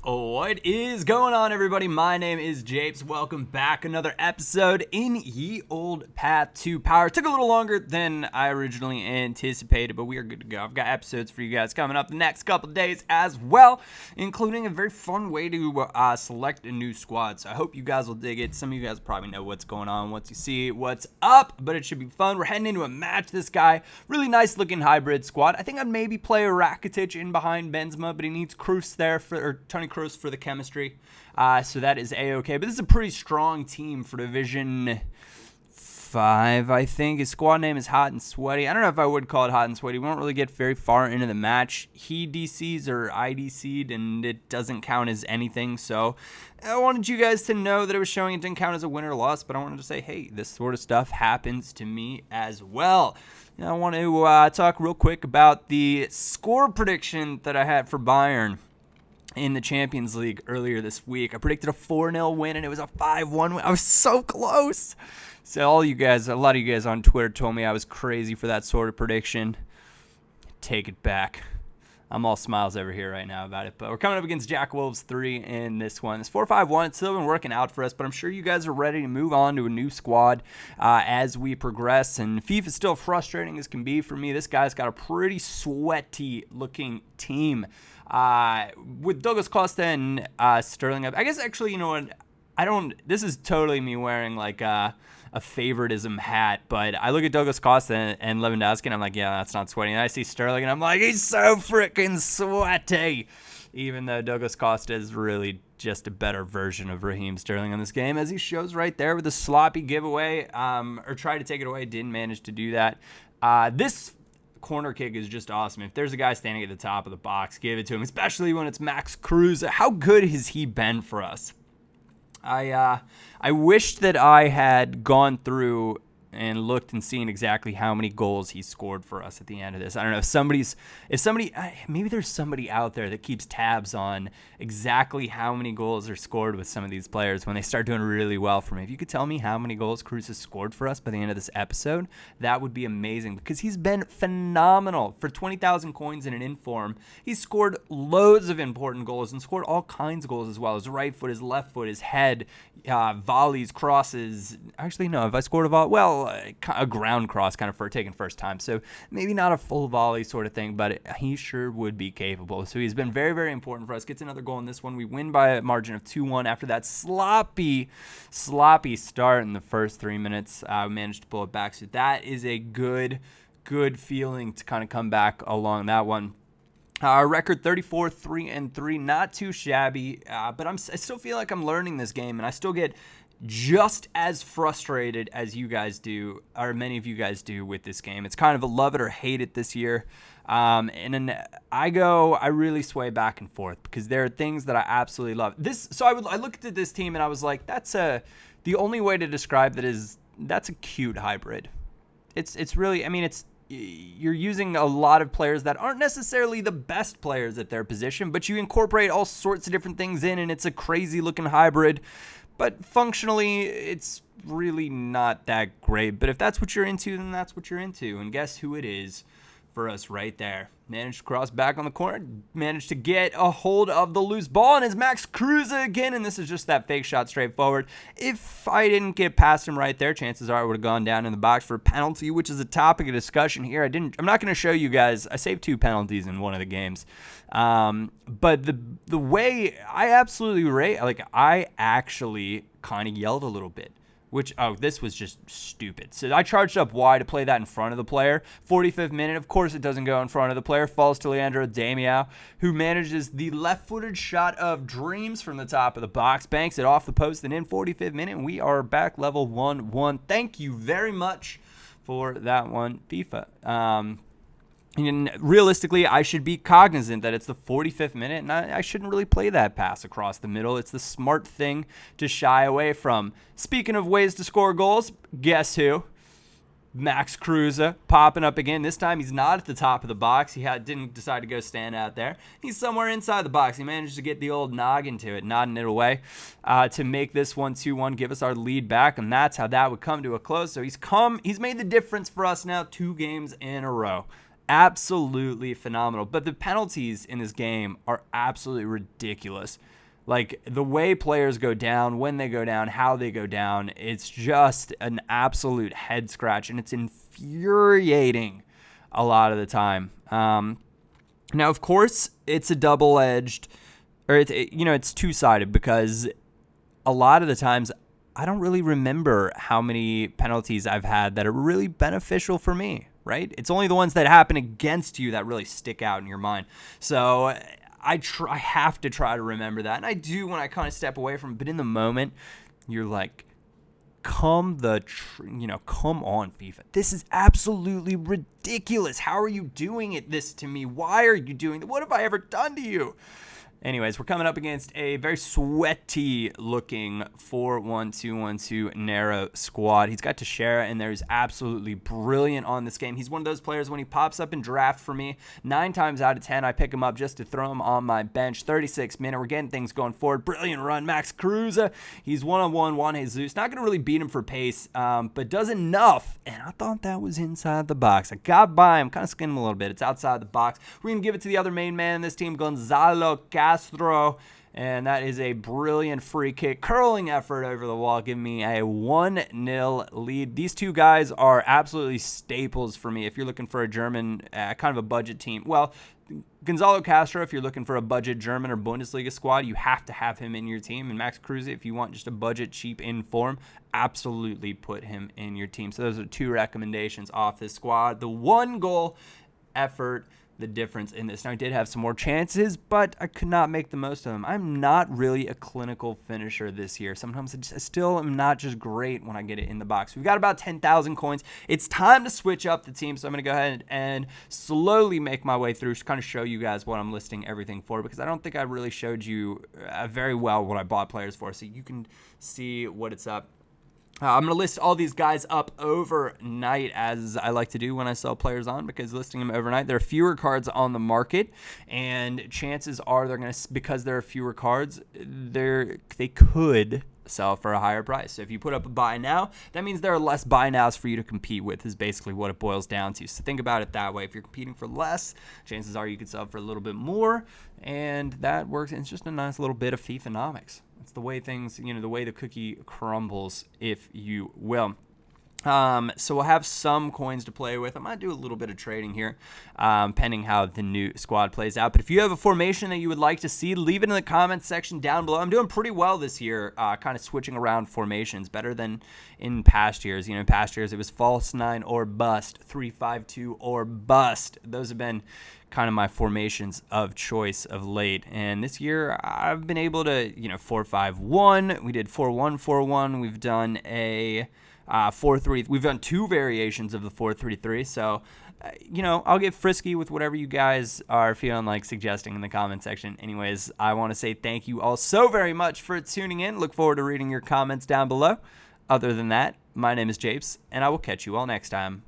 What is going on, everybody? My name is Japes. Welcome back. Another episode in Ye Old Path to Power. It took a little longer than I originally anticipated, but we are good to go. I've got episodes for you guys coming up the next couple days as well, including a very fun way to select a new squad. So I hope you guys will dig it. Some of you guys probably know what's going on once you see what's up, but it should be fun. We're heading into a match. This guy, really nice looking hybrid squad. I think I'd maybe play a Rakitic in behind Benzema, but he needs Kroos there or Toni Kroos for the chemistry, so that is a-okay. But this is a pretty strong team for Division 5, I think. His squad name is Hot and Sweaty. I don't know if I would call it Hot and Sweaty. We won't really get very far into the match. He DC'd or I DC'd, and it doesn't count as anything, so I wanted you guys to know that it was showing it didn't count as a win or loss, but I wanted to say, hey, this sort of stuff happens to me as well. Now, I want to talk real quick about the score prediction that I had for Bayern in the Champions League earlier this week. I predicted a 4-0 win, and it was a 5-1 win. I was so close. So a lot of you guys on Twitter told me I was crazy for that sort of prediction. Take it back. I'm all smiles over here right now about it. But we're coming up against Jack Wolves 3 in this one. It's 4-5-1. It's still been working out for us, but I'm sure you guys are ready to move on to a new squad as we progress. And FIFA is still frustrating as can be for me. This guy's got a pretty sweaty-looking team. With Douglas Costa and Sterling, I guess actually, you know what? This is totally me wearing like a favoritism hat, but I look at Douglas Costa and Lewandowski, and I'm like, yeah, that's not sweaty. And I see Sterling, and I'm like, he's so freaking sweaty. Even though Douglas Costa is really just a better version of Raheem Sterling in this game, as he shows right there with a sloppy giveaway, or tried to take it away, didn't manage to do that. This corner kick is just awesome. If there's a guy standing at the top of the box, give it to him, especially when it's Max Kruse. How good has he been for us? I wish that I had gone through and looked and seen exactly how many goals he scored for us at the end of this. I don't know maybe there's somebody out there that keeps tabs on exactly how many goals are scored with some of these players when they start doing really well for me. If you could tell me how many goals Cruz has scored for us by the end of this episode, that would be amazing, because he's been phenomenal. For 20,000 coins in an inform, he's scored loads of important goals and scored all kinds of goals as well. His right foot, his left foot, his head, volleys, crosses. Actually, no, if I scored a volley, well, a ground cross kind of for taking first time. So maybe not a full volley sort of thing, but he sure would be capable. So he's been very, very important for us. Gets another goal in this one. We win by a margin of 2-1 after that sloppy start in the first 3 minutes. We managed to pull it back. So that is a good feeling to kind of come back along that one. Our record 34-3-3, not too shabby, but I still feel like I'm learning this game, and I still get just as frustrated as you guys do, or many of you guys do, with this game. It's kind of a love it or hate it this year. And then I really sway back and forth, because there are things that I absolutely love. So I looked at this team and I was like, the only way to describe that is, that's a cute hybrid. It's really, I mean, you're using a lot of players that aren't necessarily the best players at their position, but you incorporate all sorts of different things in, and it's a crazy looking hybrid. But functionally, it's really not that great. But if that's what you're into, then that's what you're into. And guess who it is for us right there? Managed to cross back on the corner. Managed to get a hold of the loose ball. And it's Max Kruse again. And this is just that fake shot straight forward. If I didn't get past him right there, chances are I would have gone down in the box for a penalty, which is a topic of discussion here. I'm not going to show you guys. I saved 2 penalties in one of the games. But the way I absolutely rate, like, I actually kind of yelled a little bit. This was just stupid. So I charged up wide to play that in front of the player. 45th minute, of course it doesn't go in front of the player. Falls to Leandro Damião, who manages the left-footed shot of dreams from the top of the box. Banks it off the post, and in 45th minute, we are back level 1-1. Thank you very much for that one, FIFA. And realistically, I should be cognizant that it's the 45th minute, and I shouldn't really play that pass across the middle. It's the smart thing to shy away from. Speaking of ways to score goals, guess who? Max Kruse popping up again. This time he's not at the top of the box. He didn't decide to go stand out there. He's somewhere inside the box. He managed to get the old noggin to it, nodding it away to make this 1-2-1, give us our lead back, and that's how that would come to a close. So he's made the difference for us now 2 games in a row. absolutely phenomenal. But the penalties in this game are absolutely ridiculous. Like, the way players go down, when they go down, how they go down, it's just an absolute head scratch, and it's infuriating a lot of the time. Now, of course, it's a double-edged, or it's two-sided, because a lot of the times I don't really remember how many penalties I've had that are really beneficial for me, right? It's only the ones that happen against you that really stick out in your mind. So I have to try to remember that, and I do when I kind of step away from it. But in the moment, you're like, come on, FIFA. This is absolutely ridiculous. How are you doing this to me? Why are you doing that? What have I ever done to you? Anyways, we're coming up against a very sweaty-looking 4-1-2-1-2 narrow squad. He's got Teixeira in there. He's absolutely brilliant on this game. He's one of those players, when he pops up in draft for me, 9 times out of 10, I pick him up just to throw him on my bench. 36 minute. We're getting things going forward. Brilliant run. Max Cruz. He's one-on-one, Juan Jesus. Not going to really beat him for pace, but does enough. And I thought that was inside the box. I got by him. Kind of skinned him a little bit. It's outside the box. We're going to give it to the other main man in this team, Gonzalo Castro, and that is a brilliant free kick curling effort over the wall, giving me a 1-0 lead. These two guys are absolutely staples for me if you're looking for a German kind of a budget team. Well, Gonzalo Castro, if you're looking for a budget German or Bundesliga squad, you have to have him in your team. And Max Kruse, if you want just a budget, cheap in form, absolutely put him in your team. So those are 2 recommendations off this squad. The 1-goal effort, the difference in this. Now, I did have some more chances, but I could not make the most of them. I'm not really a clinical finisher this year. Sometimes I still am not just great when I get it in the box. We've got about 10,000 coins. It's time to switch up the team, so I'm going to go ahead and slowly make my way through to kind of show you guys what I'm listing everything for, because I don't think I really showed you very well what I bought players for, so you can see what it's up. I'm going to list all these guys up overnight, as I like to do when I sell players on, because listing them overnight, there are fewer cards on the market, and chances are they're going to, because there are fewer cards, they could sell for a higher price. So if you put up a buy now, that means there are less buy nows for you to compete with, is basically what it boils down to. So think about it that way. If you're competing for less, chances are you could sell for a little bit more, and that works. It's just a nice little bit of FIFA-nomics. It's the way things, the way the cookie crumbles, if you will. So we'll have some coins to play with. I might do a little bit of trading here, pending how the new squad plays out. But if you have a formation that you would like to see, leave it in the comments section down below. I'm doing pretty well this year, kind of switching around formations, better than in past years. In past years, it was false 9 or bust, 3-5-2 or bust. Those have been kind of my formations of choice of late. And this year, I've been able to, 4-5-1. We did 4-1-4-1. We've done a 4-3. We've done 2 variations of the 4-3-3. So, I'll get frisky with whatever you guys are feeling like suggesting in the comment section. Anyways, I want to say thank you all so very much for tuning in. Look forward to reading your comments down below. Other than that, my name is Japes, and I will catch you all next time.